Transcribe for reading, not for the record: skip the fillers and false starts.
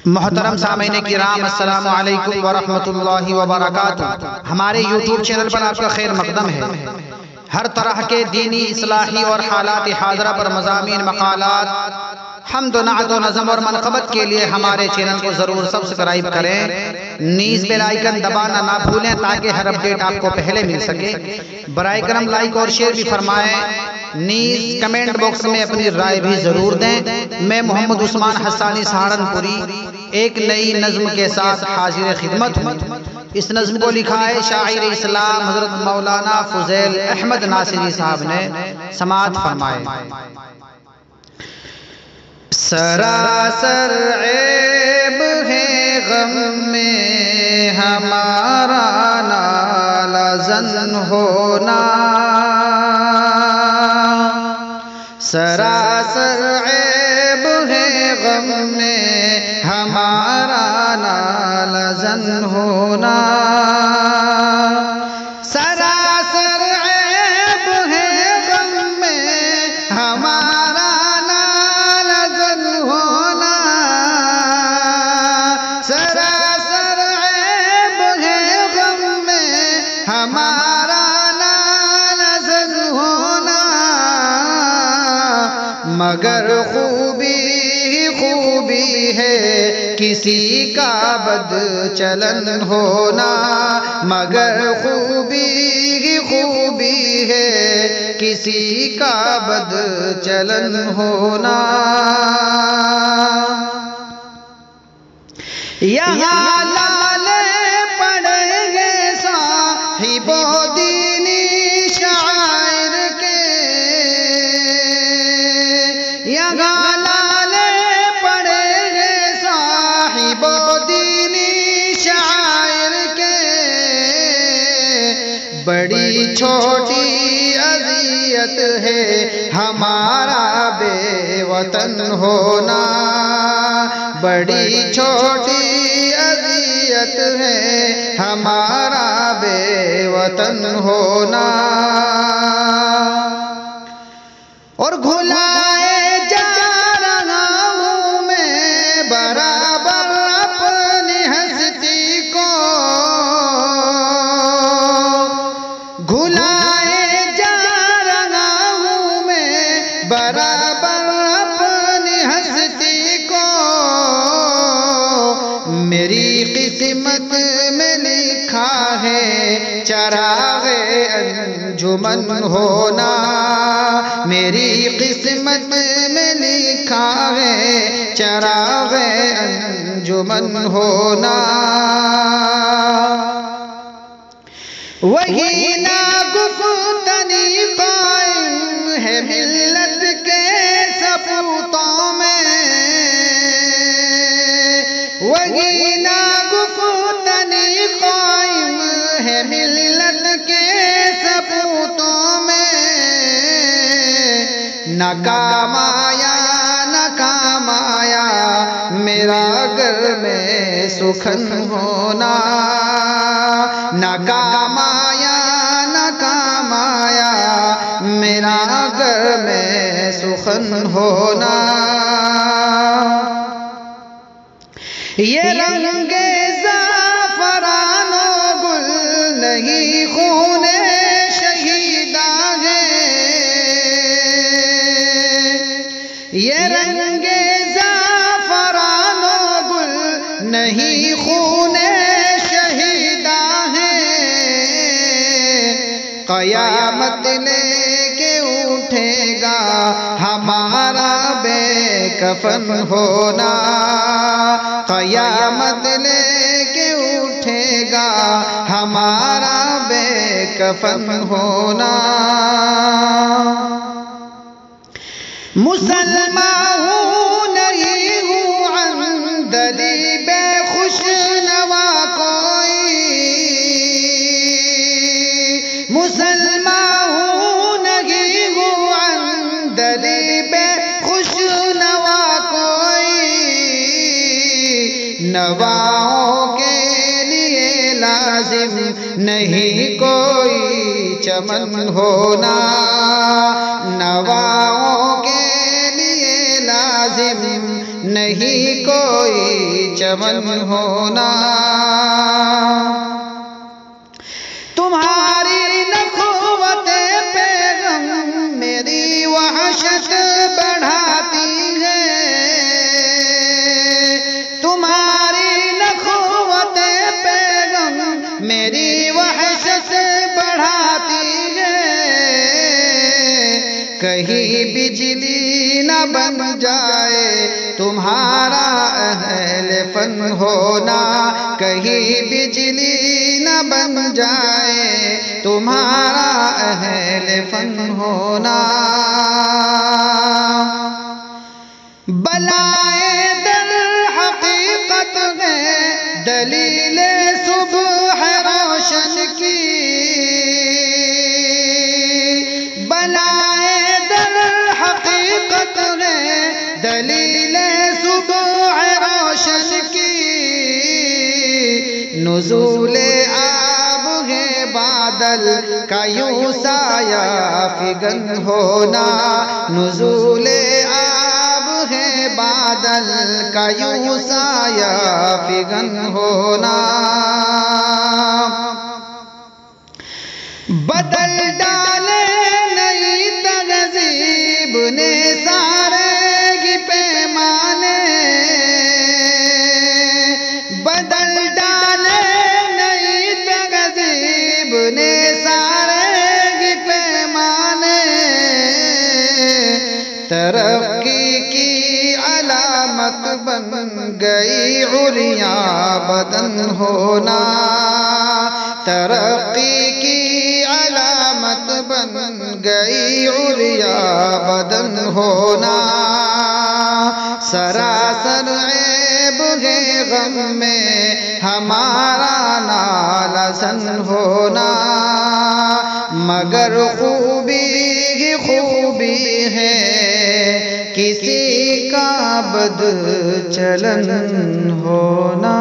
محترم سامعین کرام، السلام علیکم ورحمۃ اللہ وبرکاتہ۔ ہمارے یوٹیوب چینل پر آپ کا خیر مقدم ہے۔ ہر طرح کے دینی، اصلاحی اور حالات حاضرہ پر مضامین، مقالات، حمد و نعت و نظم اور منقبت کے لیے ہمارے چینل کو ضرور سبسکرائب کریں، نیز بیل آئیکن دبانا نہ بھولیں تاکہ ہر اپڈیٹ آپ کو پہلے مل سکے۔ برائے کرم لائک اور شیئر بھی فرمائیں، نیز کمنٹ باکس میں اپنی رائے بھی ضرور دیں۔ میں محمد عثمان حسانی سہارنپوری ایک نئی نظم کے ساتھ حاضر خدمت ہوں۔ اس نظم کو لکھا ہے شاعر اسلام حضرت مولانا فضیل احمد ناصری صاحب نے۔ سماعت فرمائے۔ سراسر عیب ہے غم میں ہمارا نالہ زن ہونا، سراسر عیب ہے غم میں ہمارا نالہ زن ہونا، سراسر عیب ہے غم میں ہمارا نالہ زن ہونا، سراسر عیب ہے غم میں ہمارا نالہ زن ہونا، مگر خوبی ہی خوبی ہے کسی کا بد چلن ہونا، مگر خوبی ہی خوبی ہے کسی کا بد چلن ہونا، یہاں لالے پڑیں گے صاحب و دینی شاعر کے، یہاں لالے پڑیں گے صاحب و دینی شاعر کے، بڑی چھوٹی اذیت ہے ہمارا بے وطن ہونا، بڑی چھوٹی اذیت ہے ہمارا بے وطن ہونا، اور گھلائے جا رہا ہوں میں برابر اپنی ہستی کو، گھلائے جا رہا ہوں میں برابر اپنی ہستی کو، میری قسمت میں لکھا ہے چراغ انجمن ہونا، میری قسمت میں لکھا ہے چراغ انجمن ہونا، وہی ناگفتنی قائم ہے ملت کے سپوتوں میں، وہی ناگفتنی قائم ہے ملت کے سپوتوں میں، ناکام آیا ناکام آیا میرا گھر میں سخن ہونا، ناکام آیا ناکام آیا میرا گھر میں سخن ہونا، یہ رنگ زعفران و گل نہیں خون شہیدہ ہے، یہ رنگ زعفران و گل نہیں خون شہیدہ ہے، قیامت لے کے اٹھے گا ہمارا بے کفن ہونا، قیامت لے کے اٹھے گا ہمارا بے کفن ہونا، مسلمان ہوں نہیں ہوں عندلی بے خوش نوا کوئی، مسلمان ہوں نہیں ہوں عندلی بے خوش نوا کوئی، نواؤں کے لیے لازم نہیں کوئی چمن ہونا، نواؤں کے لیے لازم نہیں کوئی چمن ہونا، تمہاری نخوت پیغم میری وحشت بڑھاتی ہے، تمہاری نخوت پیغم میری وحشت بڑھاتی ہے، کہیں بجلی نہ بن جائے تمہارا اہل فن ہونا، کہیں بجلی نہ بن جائے تمہارا اہل فن ہونا، بلائے در حقیقت ہے دلیل صبح روشن کی، بلائے در حقیقت ہے دلیل صبح روشن کی، نزول آب ہے بادل کا یوں سایہ فگن ہونا، نزول آب ہے بادل کا یوں سایہ فگن ہونا، بدل ڈالے نئی تہذیب نے سارے کی پیمانے، بدل ڈالے نئی تہذیب نے سارے کی پیمانے، ترقی کی علامت بن گئی عریا بدن ہونا، ترقی کی علامت بن گئی عریا بدن ہونا، سراسر عیب ہے غم میں ہمارا نالہ زن ہونا، مگر خوبی ہی خوبی ہے کسی کا بد چلن ہونا۔